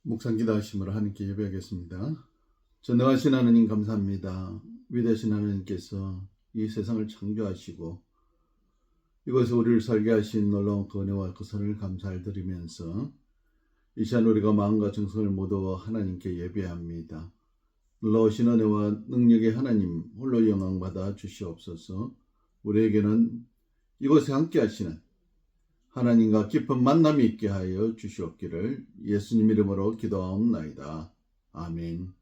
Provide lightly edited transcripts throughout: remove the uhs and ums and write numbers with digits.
묵상 기도하심으로 하나님께 예배하겠습니다. 전능하신 하나님 감사합니다. 위대하신 하나님께서 이 세상을 창조하시고 이곳에 우리를 살게 하신 놀라운 그 은혜와 그 선을 감사를 드리면서 이 시간 우리가 마음과 정성을 모두 하나님께 예배합니다. 놀라우신 은혜와 능력의 하나님 홀로 영광받아 주시옵소서. 우리에게는 이곳에 함께 하시는 하나님과 깊은 만남이 있게 하여 주시옵기를 예수님 이름으로 기도하옵나이다. 아멘.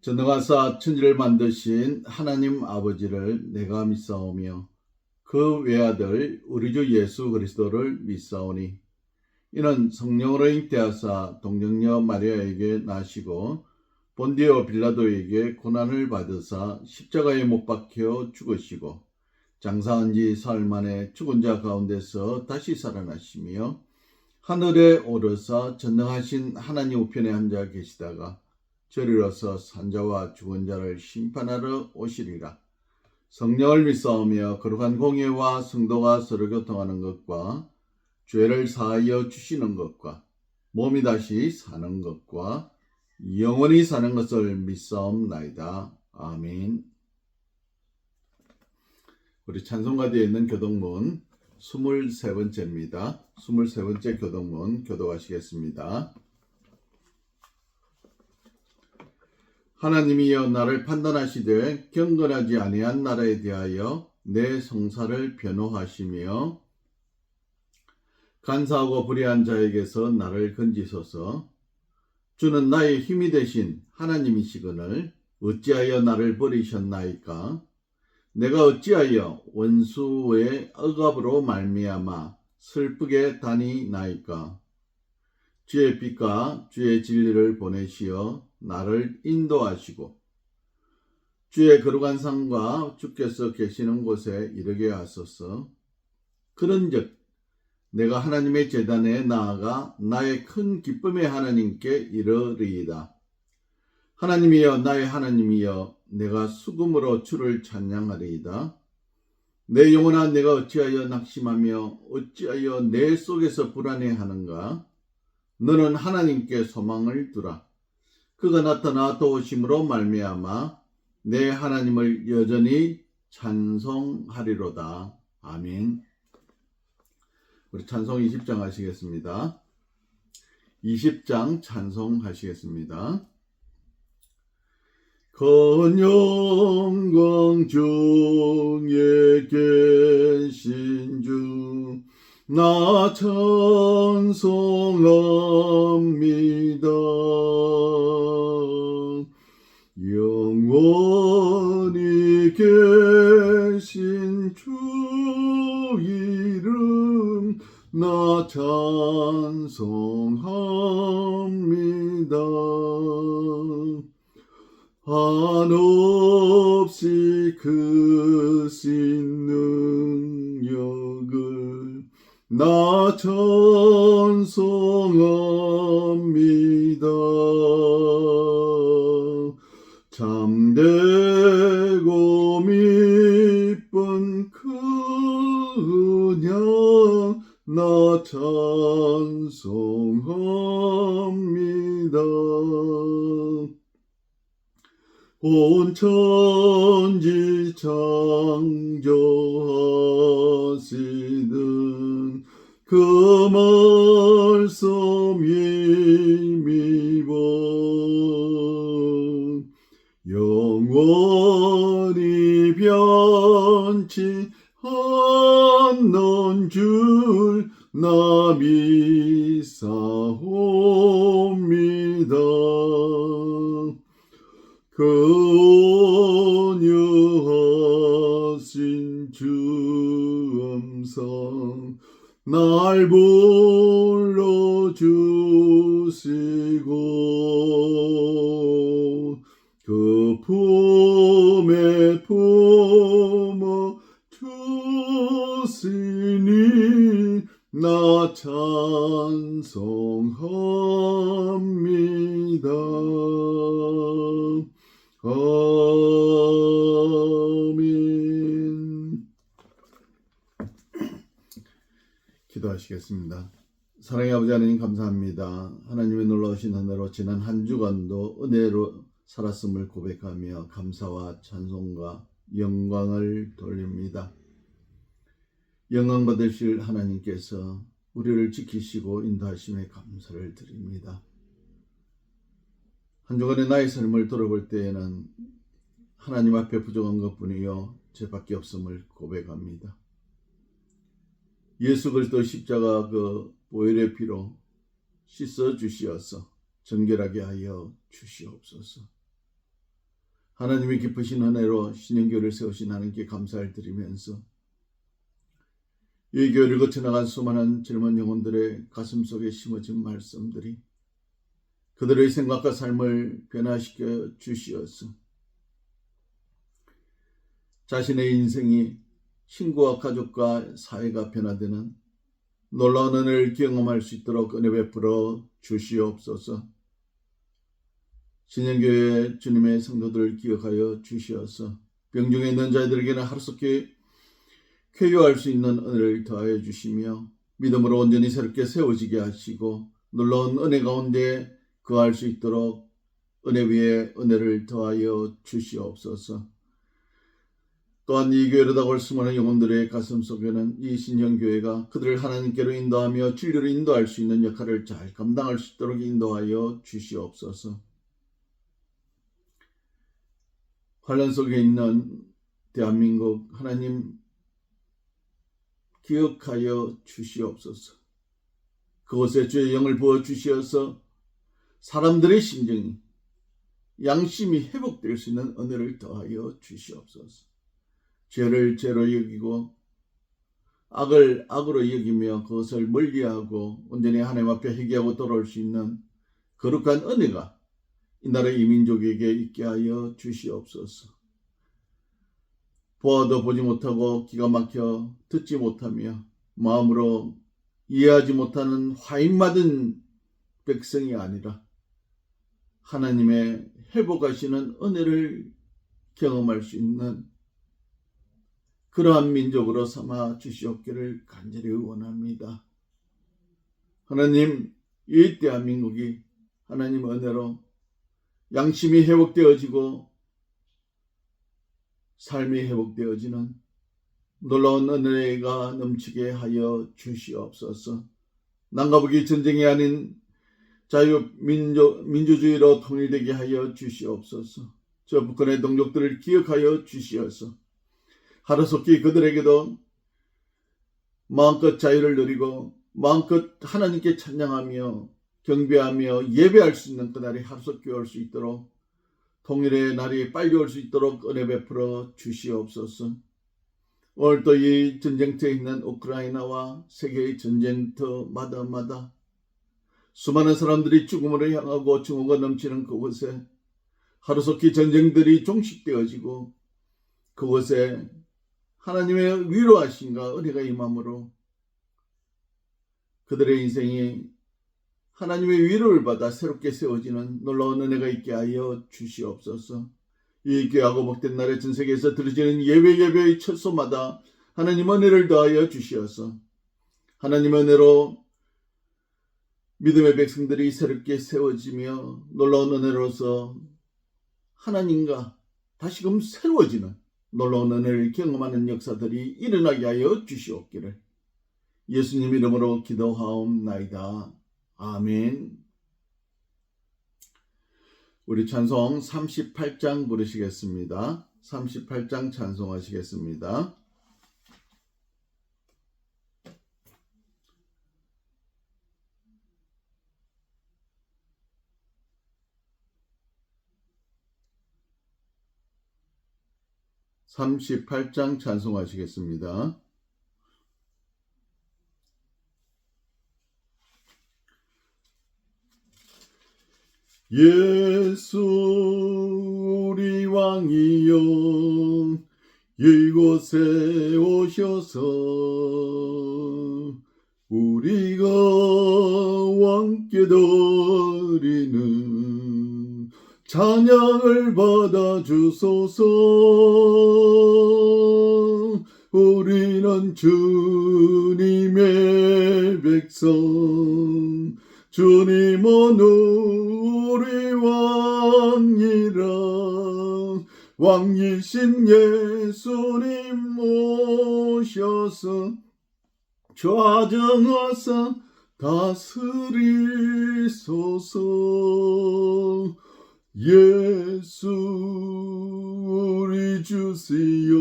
전능하사 천지를 만드신 하나님 아버지를 내가 믿사오며 그 외아들 우리 주 예수 그리스도를 믿사오니 이는 성령으로 잉태하사 동정녀 마리아에게 나시고 본디오 빌라도에게 고난을 받으사 십자가에 못 박혀 죽으시고 장사한 지 사흘 만에 죽은 자 가운데서 다시 살아나시며 하늘에 오르사 전능하신 하나님 우편에 앉아 계시다가 저리로서 산자와 죽은 자를 심판하러 오시리라. 성령을 믿사오며 거룩한 공예와 성도가 서로 교통하는 것과 죄를 사하여 주시는 것과 몸이 다시 사는 것과 영원히 사는 것을 믿사옵나이다. 아멘. 우리 찬송가대에 있는 교동문 23번째입니다. 23번째 교동문 교도하시겠습니다. 하나님이여 나를 판단하시되 경건하지 아니한 나라에 대하여 내 성사를 변호하시며 간사하고 불의한 자에게서 나를 건지소서. 주는 나의 힘이 되신 하나님이시거늘 어찌하여 나를 버리셨나이까? 내가 어찌하여 원수의 억압으로 말미암아 슬프게 다니나이까? 주의 빛과 주의 진리를 보내시어 나를 인도하시고 주의 거룩한 상과 주께서 계시는 곳에 이르게 하소서. 그런즉 내가 하나님의 제단에 나아가 나의 큰 기쁨의 하나님께 이르리이다. 하나님이여 나의 하나님이여 내가 수금으로 주를 찬양하리이다. 내 영혼아 내가 어찌하여 낙심하며 어찌하여 내 속에서 불안해하는가? 너는 하나님께 소망을 두라. 그가 나타나 도우심으로 말미암아 내 하나님을 여전히 찬송하리로다. 아멘. 우리 찬송 20장 하시겠습니다. 20장 찬송하시겠습니다. 건 영광 중에 계신 주 나 찬송합니다. 영원히 계신 주 이름 나 찬송합니다. 한없이 크신 능력을 나 찬송합니다. 참되고 미쁜 그 은양 나 찬송합니다. 온 천지 창조하시는 그 말씀 힘입어 영원히 변치 않는 줄 나 믿사옵니다. 그 온유하신 주 음성 날 불러주시고 그 품에 품어 주시니 나 찬송합니다. 아멘. 기도하시겠습니다. 사랑의 아버지 하나님 감사합니다. 하나님의 놀라우신 은혜로 지난 한 주간도 은혜로 살았음을 고백하며 감사와 찬송과 영광을 돌립니다. 영광 받으실 하나님께서 우리를 지키시고 인도하심에 감사를 드립니다. 한 주간의 나의 삶을 돌아볼 때에는 하나님 앞에 부족한 것뿐이요 죄밖에 없음을 고백합니다. 예수 그리스도 십자가 그 보혈의 피로 씻어 주시어서 정결하게 하여 주시옵소서. 하나님의 기쁘신 은혜로 신령교회를 세우신 하나님께 감사를 드리면서 이 교회를 거쳐나간 수많은 젊은 영혼들의 가슴 속에 심어진 말씀들이 그들의 생각과 삶을 변화시켜 주시어서 자신의 인생이 친구와 가족과 사회가 변화되는 놀라운 은혜를 경험할 수 있도록 은혜 베풀어 주시옵소서. 신령교회 주님의 성도들을 기억하여 주시어서 병중에 있는 자들에게는 하루속히 쾌유할 수 있는 은혜를 더하여 주시며 믿음으로 온전히 새롭게 세워지게 하시고 놀라운 은혜 가운데 거할 수 있도록 은혜 위에 은혜를 더하여 주시옵소서. 또한 이 교회로 다가올 수많은 영혼들의 가슴 속에는 이 신령교회가 그들을 하나님께로 인도하며 진리로 인도할 수 있는 역할을 잘 감당할 수 있도록 인도하여 주시옵소서. 환란 속에 있는 대한민국 하나님 기억하여 주시옵소서. 그곳에 주의 영을 부어 주시어서 사람들의 심정이 양심이 회복될 수 있는 은혜를 더하여 주시옵소서. 죄를 죄로 여기고 악을 악으로 여기며 그것을 멀리하고 온전히 하나님 앞에 회개하고 돌아올 수 있는 거룩한 은혜가 이 나라 이민족에게 있게 하여 주시옵소서. 보아도 보지 못하고 기가 막혀 듣지 못하며 마음으로 이해하지 못하는 화인맞은 백성이 아니라 하나님의 회복하시는 은혜를 경험할 수 있는 그러한 민족으로 삼아 주시옵기를 간절히 원합니다. 하나님, 이 대한민국이 하나님 은혜로 양심이 회복되어지고 삶이 회복되어지는 놀라운 은혜가 넘치게 하여 주시옵소서. 남과 전쟁이 아닌 민주주의로 통일되게 하여 주시옵소서. 저 북한의 동족들을 기억하여 주시어서 하루속히 그들에게도 마음껏 자유를 누리고 마음껏 하나님께 찬양하며 경배하며 예배할 수 있는 그날이 하루속히 올 수 있도록 통일의 날이 빨리 올 수 있도록 은혜 베풀어 주시옵소서. 오늘도 이 전쟁터에 있는 우크라이나와 세계의 전쟁터마다 수많은 사람들이 죽음으로 향하고 증오가 넘치는 그곳에 하루속히 전쟁들이 종식되어지고 그곳에 하나님의 위로하심과 은혜가 임함으로 그들의 인생이 하나님의 위로를 받아 새롭게 세워지는 놀라운 은혜가 있게 하여 주시옵소서. 이 귀하고 복된 날에 전 세계에서 들어지는 예배의 철소마다 하나님 은혜를 더하여 주시어서 하나님 은혜로 믿음의 백성들이 새롭게 세워지며 놀라운 은혜로서 하나님과 다시금 새로워지는 놀라운 은혜를 경험하는 역사들이 일어나게 하여 주시옵기를 예수님 이름으로 기도하옵나이다. 아멘. 우리 찬송 38장 부르시겠습니다. 38장 찬송하시겠습니다. 찬송하시겠습니다. 예수 우리 왕이여 이곳에 오셔서 우리가 왕께 드리는 찬양을 받아주소서. 우리는 주님의 백성 주님은 우리 왕이라. 왕이신 예수님 모셔서 좌정하사 다스리소서. 예수 우리 주시여,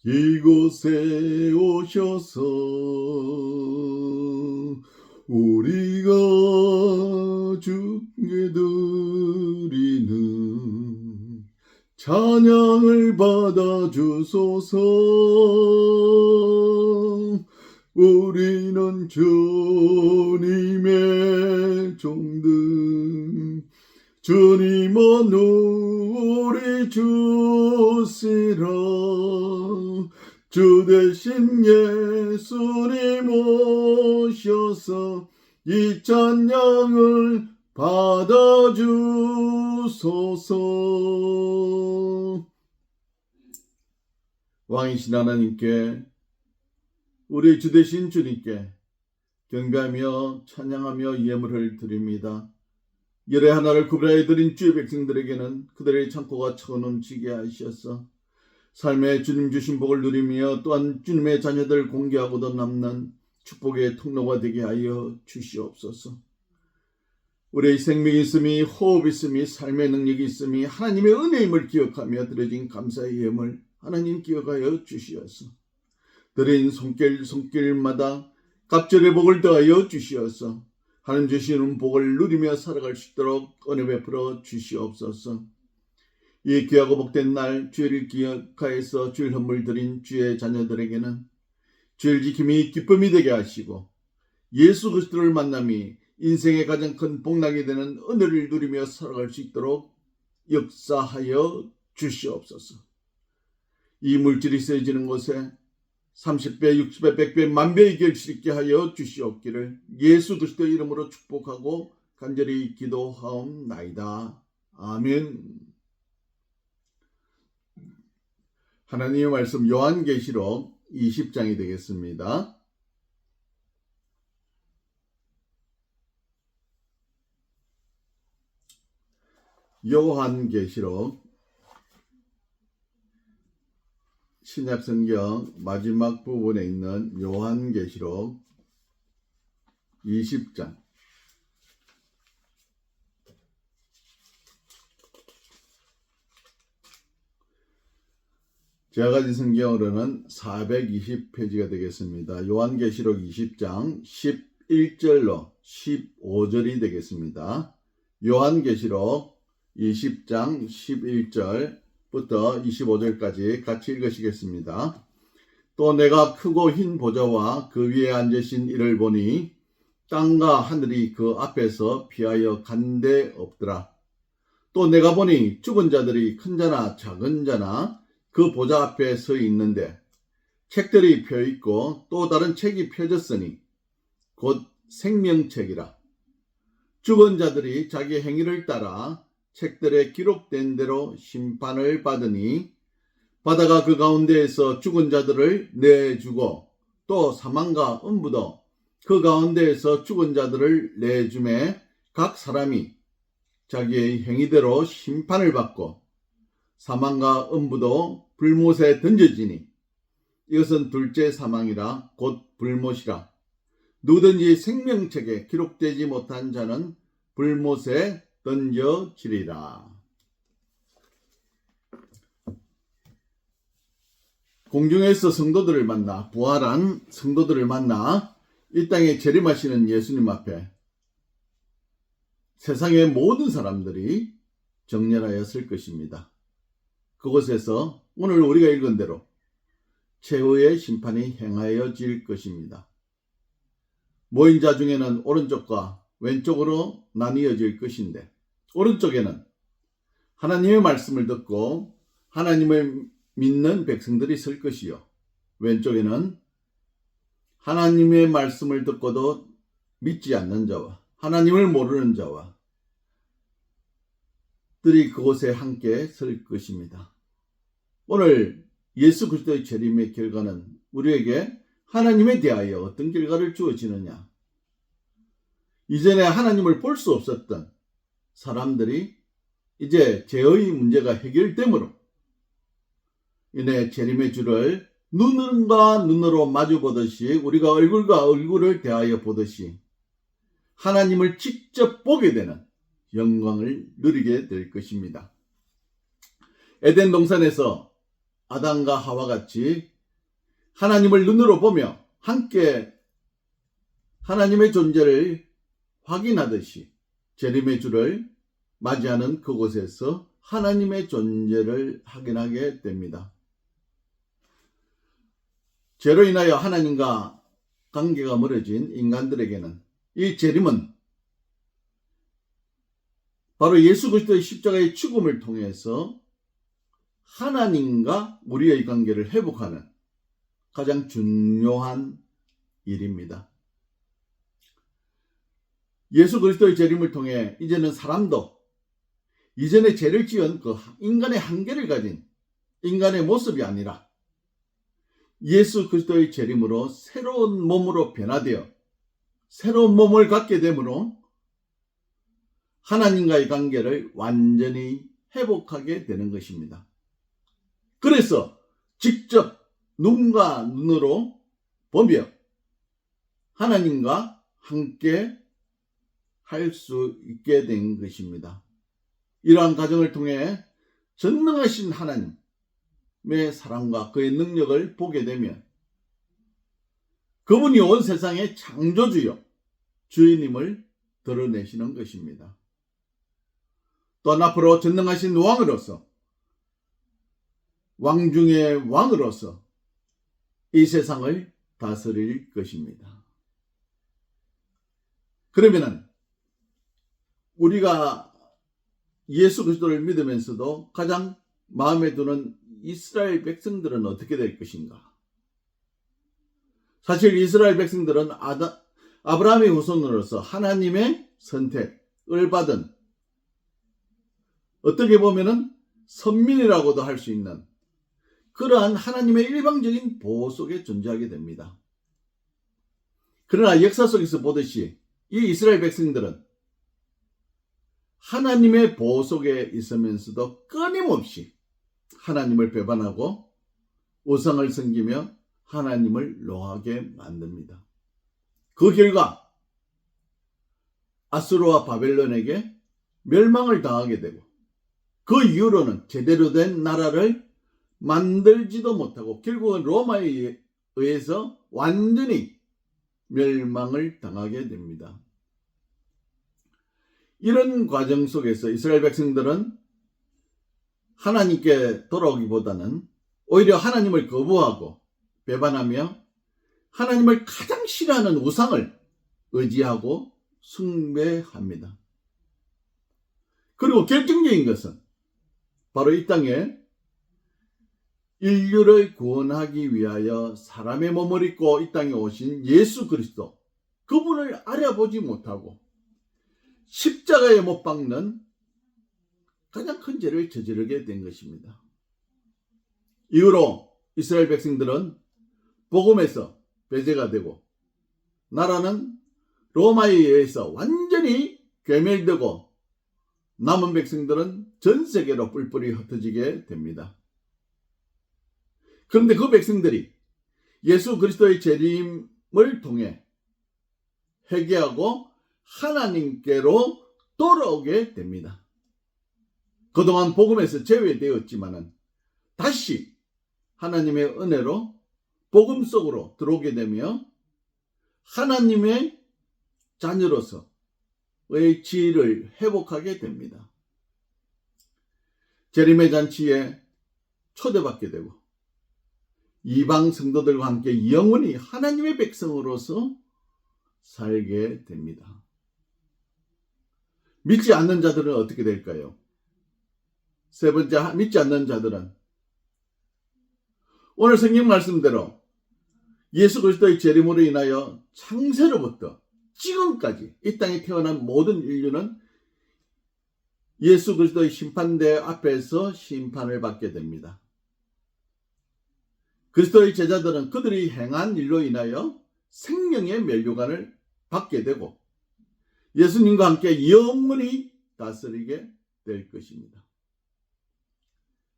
이곳에 오셔서 우리가 주께 드리는 찬양을 받아 주소서. 우리는 주님의 종들, 주님은 우리 주시라. 주 대신 예수님 오셔서 이 찬양을 받아 주소서. 왕이신 하나님께, 우리 주 되신 주님께 경배하며 찬양하며 예물을 드립니다. 열의 하나를 구별하여 드린 주의 백성들에게는 그들의 창고가 차고넘치게 하셔서 삶의 주님 주신 복을 누리며 또한 주님의 자녀들 공개하고도 남는 축복의 통로가 되게 하여 주시옵소서. 우리의 생명이 있음이, 호흡이 있음이, 삶의 능력이 있음이 하나님의 은혜임을 기억하며 드려진 감사의 예물 하나님 기억하여 주시옵소서. 드린 손길마다 갑절의 복을 더하여 주시옵소서. 하나님 주시는 복을 누리며 살아갈 수 있도록 은혜 베풀어 주시옵소서. 이 귀하고 복된 날 주일을 기억하여서 주일 헌물 드린 주의 자녀들에게는 주일 지킴이 기쁨이 되게 하시고 예수 그리스도를 만남이 인생의 가장 큰 복락이 되는 은혜를 누리며 살아갈 수 있도록 역사하여 주시옵소서. 이 물질이 쓰여지는 곳에 30배, 60배, 100배, 만배의 결실 있게 하여 주시옵기를 예수 그리스도 이름으로 축복하고 간절히 기도하옵나이다. 아멘. 하나님의 말씀 요한계시록 20장이 되겠습니다. 요한계시록 신약성경 마지막 부분에 있는 요한계시록 20장. 제가 가진 성경으로는 420페이지가 되겠습니다. 요한계시록 20장 11절로 15절이 되겠습니다. 요한계시록 20장 11절부터 25절까지 같이 읽으시겠습니다. 또 내가 크고 흰 보좌와 그 위에 앉으신 이를 보니 땅과 하늘이 그 앞에서 피하여 간 데 없더라. 또 내가 보니 죽은 자들이 큰 자나 작은 자나 그 보좌 앞에 서 있는데 책들이 펴 있고 또 다른 책이 펴졌으니 곧 생명책이라. 죽은 자들이 자기 행위를 따라 책들에 기록된 대로 심판을 받으니 바다가 그 가운데에서 죽은 자들을 내주고 또 사망과 음부도 그 가운데에서 죽은 자들을 내주매 각 사람이 자기의 행위대로 심판을 받고 사망과 음부도 불못에 던져지니 이것은 둘째 사망이라 곧 불못이라. 누구든지 생명책에 기록되지 못한 자는 불못에 던져지리라. 공중에서 성도들을 만나, 부활한 성도들을 만나 이 땅에 재림하시는 예수님 앞에 세상의 모든 사람들이 정렬하여 설 것입니다. 그곳에서 오늘 우리가 읽은 대로 최후의 심판이 행하여질 것입니다. 모인 자 중에는 오른쪽과 왼쪽으로 나뉘어질 것인데, 오른쪽에는 하나님의 말씀을 듣고 하나님을 믿는 백성들이 설 것이요, 왼쪽에는 하나님의 말씀을 듣고도 믿지 않는 자와 하나님을 모르는 자와 들이 그곳에 함께 설 것입니다. 오늘 예수 그리스도의 재림의 결과는 우리에게 하나님에 대하여 어떤 결과를 주어지느냐, 이전에 하나님을 볼 수 없었던 사람들이 이제 죄의 문제가 해결됨으로 인해 재림의 주를 눈과 눈으로 마주 보듯이, 우리가 얼굴과 얼굴을 대하여 보듯이 하나님을 직접 보게 되는 영광을 누리게 될 것입니다. 에덴 동산에서 아담과 하와 같이 하나님을 눈으로 보며 함께 하나님의 존재를 확인하듯이 재림의 주를 맞이하는 그곳에서 하나님의 존재를 확인하게 됩니다. 죄로 인하여 하나님과 관계가 멀어진 인간들에게는 이 재림은 바로 예수 그리스도의 십자가의 죽음을 통해서 하나님과 우리의 관계를 회복하는 가장 중요한 일입니다. 예수 그리스도의 재림을 통해 이제는 사람도 이전에 죄를 지은 그 인간의 한계를 가진 인간의 모습이 아니라 예수 그리스도의 재림으로 새로운 몸으로 변화되어 새로운 몸을 갖게 되므로 하나님과의 관계를 완전히 회복하게 되는 것입니다. 그래서 직접 눈과 눈으로 보며 하나님과 함께 할 수 있게 된 것입니다. 이러한 과정을 통해 전능하신 하나님의 사랑과 그의 능력을 보게 되면 그분이 온 세상의 창조주요 주인임을 드러내시는 것입니다. 또한 앞으로 전능하신 왕으로서, 왕 중의 왕으로서 이 세상을 다스릴 것입니다. 그러면은 우리가 예수 그리스도를 믿으면서도 가장 마음에 드는 이스라엘 백성들은 어떻게 될 것인가? 사실 이스라엘 백성들은 아브라함의 후손으로서 하나님의 선택을 받은, 어떻게 보면은 선민이라고도 할 수 있는 그러한 하나님의 일방적인 보호 속에 존재하게 됩니다. 그러나 역사 속에서 보듯이 이 이스라엘 백성들은 하나님의 보호 속에 있으면서도 끊임없이 하나님을 배반하고 우상을 섬기며 하나님을 노하게 만듭니다. 그 결과 아수르와 바벨론에게 멸망을 당하게 되고 그 이후로는 제대로 된 나라를 만들지도 못하고 결국은 로마에 의해서 완전히 멸망을 당하게 됩니다. 이런 과정 속에서 이스라엘 백성들은 하나님께 돌아오기보다는 오히려 하나님을 거부하고 배반하며 하나님을 가장 싫어하는 우상을 의지하고 숭배합니다. 그리고 결정적인 것은 바로 이 땅에 인류를 구원하기 위하여 사람의 몸을 입고 이 땅에 오신 예수 그리스도, 그분을 알아보지 못하고 십자가에 못 박는 가장 큰 죄를 저지르게 된 것입니다. 이후로 이스라엘 백성들은 복음에서 배제가 되고 나라는 로마에 의해서 완전히 괴멸되고 남은 백성들은 전 세계로 뿔뿔이 흩어지게 됩니다. 그런데 그 백성들이 예수 그리스도의 재림을 통해 회개하고 하나님께로 돌아오게 됩니다. 그동안 복음에서 제외되었지만은 다시 하나님의 은혜로 복음 속으로 들어오게 되며 하나님의 자녀로서의 지위를 회복하게 됩니다. 재림의 잔치에 초대받게 되고 이방 성도들과 함께 영원히 하나님의 백성으로서 살게 됩니다. 믿지 않는 자들은 어떻게 될까요? 세 번째, 믿지 않는 자들은 오늘 성경 말씀대로 예수 그리스도의 재림으로 인하여 창세로부터 지금까지 이 땅에 태어난 모든 인류는 예수 그리스도의 심판대 앞에서 심판을 받게 됩니다. 그리스도의 제자들은 그들이 행한 일로 인하여 생명의 면류관을 받게 되고 예수님과 함께 영원히 다스리게 될 것입니다.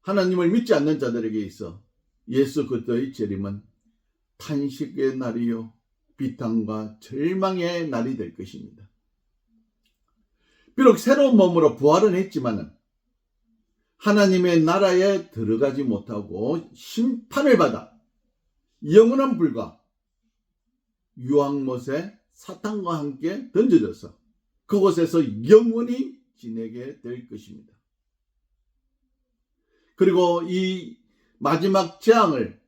하나님을 믿지 않는 자들에게 있어 예수 그리스도의 재림은 탄식의 날이요 비탄과 절망의 날이 될 것입니다. 비록 새로운 몸으로 부활은 했지만 하나님의 나라에 들어가지 못하고 심판을 받아 영원한 불과 유황못에 사탄과 함께 던져져서 그곳에서 영원히 지내게 될 것입니다. 그리고 이 마지막 재앙을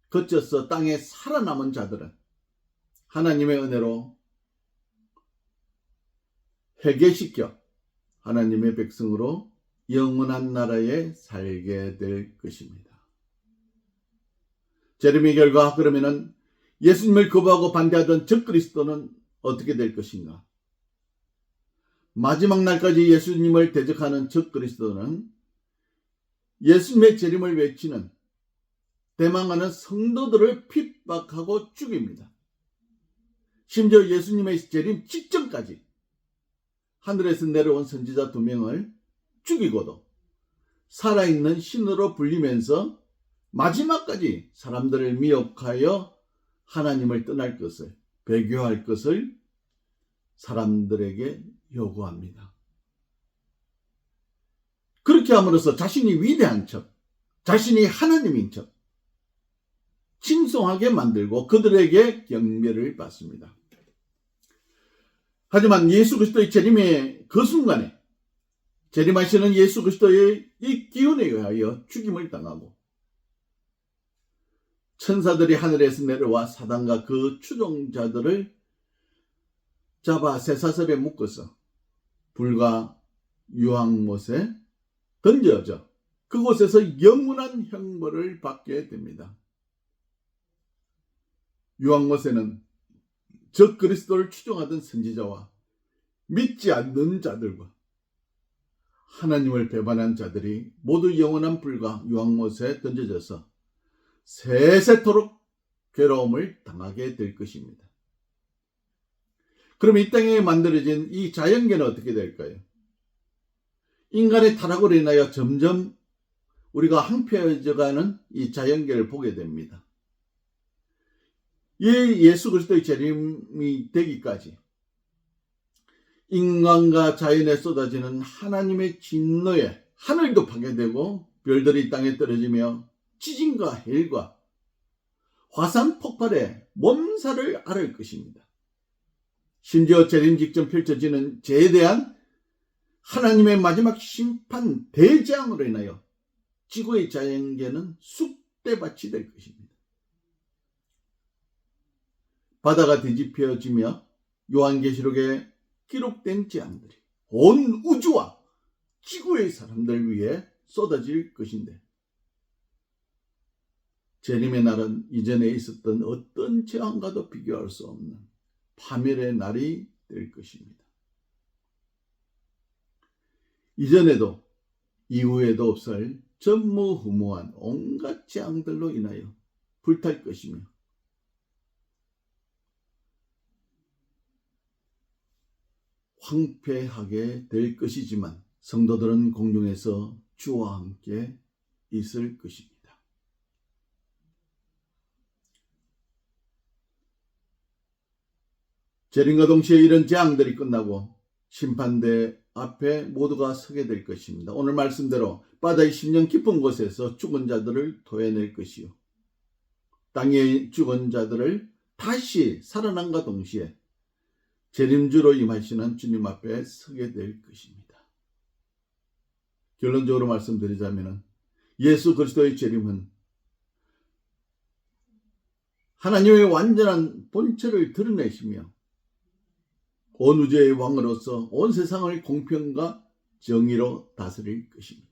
거쳐서 땅에 살아남은 자들은 하나님의 은혜로 회개시켜 하나님의 백성으로 영원한 나라에 살게 될 것입니다. 재림의 결과 그러면은 예수님을 거부하고 반대하던 적그리스도는 어떻게 될 것인가? 마지막 날까지 예수님을 대적하는 적그리스도는 예수님의 재림을 외치는 대망하는 성도들을 핍박하고 죽입니다. 심지어 예수님의 재림 직전까지 하늘에서 내려온 선지자 2명을 죽이고도 살아있는 신으로 불리면서 마지막까지 사람들을 미혹하여 하나님을 떠날 것을, 배교할 것을 사람들에게 요구합니다. 그렇게 함으로써 자신이 위대한 척, 자신이 하나님인 척 칭송하게 만들고 그들에게 경배를 받습니다. 하지만 예수 그리스도의 재림의 그 순간에 재림하시는 예수 그리스도의 이 기운에 의하여 죽임을 당하고 천사들이 하늘에서 내려와 사단과 그 추종자들을 잡아 쇠사슬에 묶어서 불과 유황못에 던져져 그곳에서 영원한 형벌을 받게 됩니다. 유황못에는 적 그리스도를 추종하던 선지자와 믿지 않는 자들과 하나님을 배반한 자들이 모두 영원한 불과 유황못에 던져져서 세세토록 괴로움을 당하게 될 것입니다. 그럼 이 땅에 만들어진 이 자연계는 어떻게 될까요? 인간의 타락으로 인하여 점점 우리가 황폐해져가는 이 자연계를 보게 됩니다. 이 예수 그리스도의 재림이 되기까지 인간과 자연에 쏟아지는 하나님의 진노에 하늘도 파괴되고 별들이 땅에 떨어지며 지진과 해일과 화산 폭발에 몸살을 앓을 것입니다. 심지어 재림 직전 펼쳐지는 죄에 대한 하나님의 마지막 심판 대재앙으로 인하여 지구의 자연계는 쑥대밭이 될 것입니다. 바다가 뒤집혀지며 요한계시록에 기록된 재앙들이 온 우주와 지구의 사람들 위해 쏟아질 것인데 재림의 날은 이전에 있었던 어떤 재앙과도 비교할 수 없는 파멸의 날이 될 것입니다. 이전에도 이후에도 없을 전무후무한 온갖 재앙들로 인하여 불탈 것이며 황폐하게 될 것이지만 성도들은 공중에서 주와 함께 있을 것입니다. 재림과 동시에 이런 재앙들이 끝나고 심판대 앞에 모두가 서게 될 것입니다. 오늘 말씀대로 바다의 10년 깊은 곳에서 죽은 자들을 토해낼 것이요 땅에 죽은 자들을 다시 살아남과 동시에 재림주로 임하시는 주님 앞에 서게 될 것입니다. 결론적으로 말씀드리자면 예수 그리스도의 재림은 하나님의 완전한 본체를 드러내시며 온 우주의 왕으로서 온 세상을 공평과 정의로 다스릴 것입니다.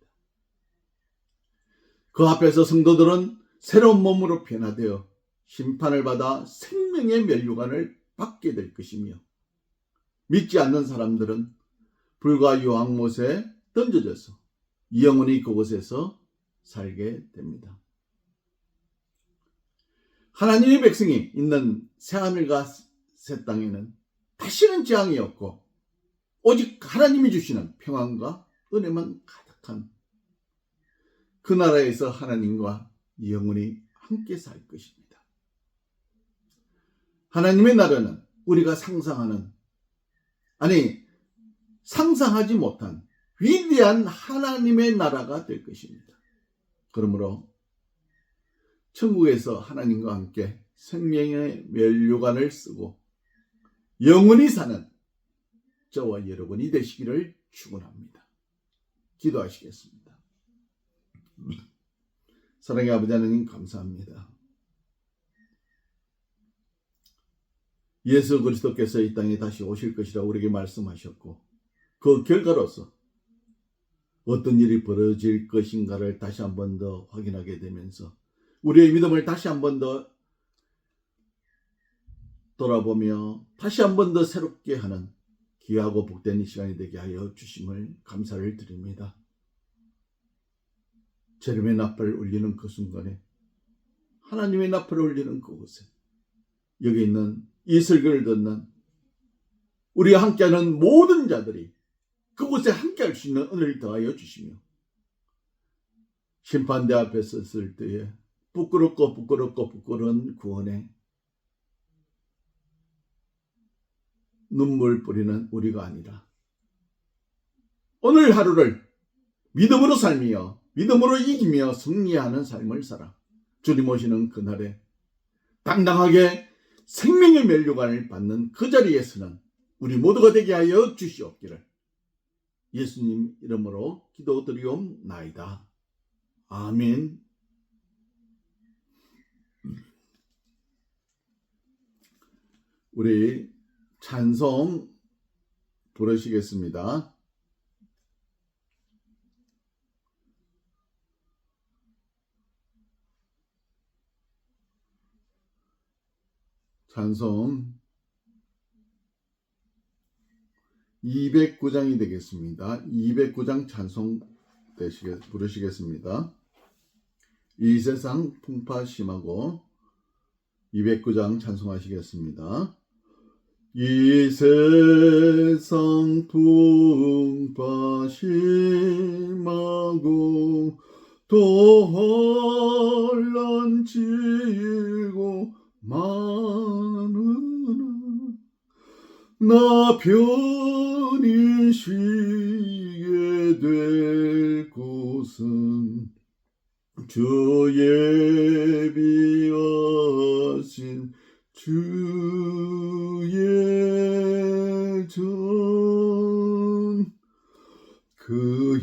그 앞에서 성도들은 새로운 몸으로 변화되어 심판을 받아 생명의 면류관을 받게 될 것이며 믿지 않는 사람들은 불과 유황못에 던져져서 영원히 그곳에서 살게 됩니다. 하나님의 백성이 있는 새하늘과 새 땅에는 다시는 재앙이 없고 오직 하나님이 주시는 평안과 은혜만 가득한 그 나라에서 하나님과 영원히 함께 살 것입니다. 하나님의 나라는 우리가 상상하지 못한 위대한 하나님의 나라가 될 것입니다. 그러므로 천국에서 하나님과 함께 생명의 면류관을 쓰고 영원히 사는 저와 여러분이 되시기를 축원합니다. 기도하시겠습니다. 사랑의 아버지 하나님 감사합니다. 예수 그리스도께서 이 땅에 다시 오실 것이라 우리에게 말씀하셨고 그 결과로서 어떤 일이 벌어질 것인가를 다시 한 번 더 확인하게 되면서 우리의 믿음을 다시 한 번 더 돌아보며 다시 한 번 더 새롭게 하는 귀하고 복된 이 시간이 되게 하여 주심을 감사를 드립니다. 재림의 나팔을 울리는 그 순간에 하나님의 나팔을 울리는 그곳에 여기 있는 이 설교를 듣는 우리와 함께하는 모든 자들이 그곳에 함께할 수 있는 은혜를 더하여 주시며 심판대 앞에 섰을 때에 부끄러운 구원에 눈물 뿌리는 우리가 아니라 오늘 하루를 믿음으로 살며 믿음으로 이기며 승리하는 삶을 살아 주님 오시는 그날에 당당하게 생명의 면류관을 받는 그 자리에서는 우리 모두가 되게 하여 주시옵기를 예수님 이름으로 기도드리옵나이다. 아멘. 우리 찬송 부르시겠습니다. 찬송 209장이 되겠습니다. 209장 찬송 부르시겠습니다. 이 세상 풍파 심하고 209장 찬송하시겠습니다. 이 세상 풍파 심하고 또 혼란 지고 많으나 나 편히 쉬게 될 곳은 주의 비하신 주의 전 그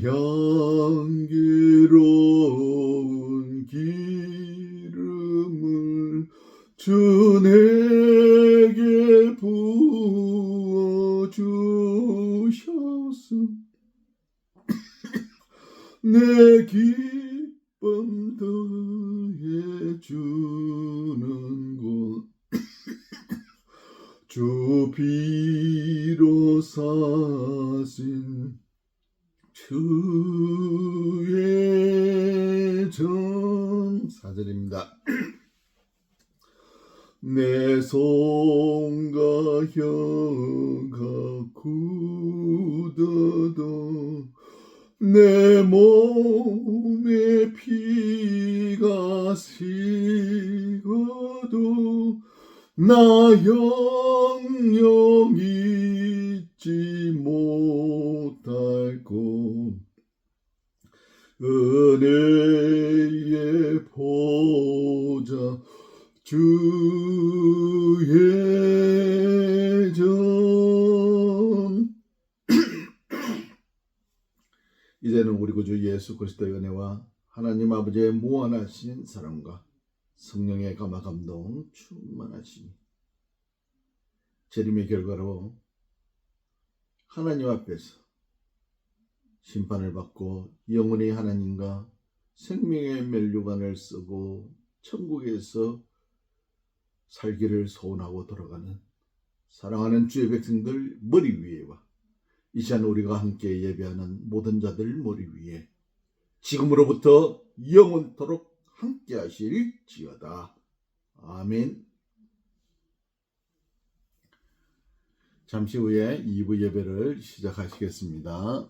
향기로운 기름을 주 내게 부어주셨음 내 기쁨 더해 주는 곳 주 피로 사신 주의 전 4절입니다. 내 손과 혀가 굳어도 내 몸에 피가 식어도 나 영영 잊지 못할 곳 은혜의 보좌 주의 전 이제는 우리 구주 예수 그리스도의 은혜와 하나님 아버지의 무한하신 사랑과 성령의 감화 감동 충만하시니 재림의 결과로 하나님 앞에서 심판을 받고 영원히 하나님과 생명의 면류관을 쓰고 천국에서 살기를 소원하고 돌아가는 사랑하는 주의 백성들 머리 위에와 이 시간 우리가 함께 예배하는 모든 자들 머리 위에 지금으로부터 영원토록 함께 하실지어다. 아멘. 잠시 후에 2부 예배를 시작하시겠습니다.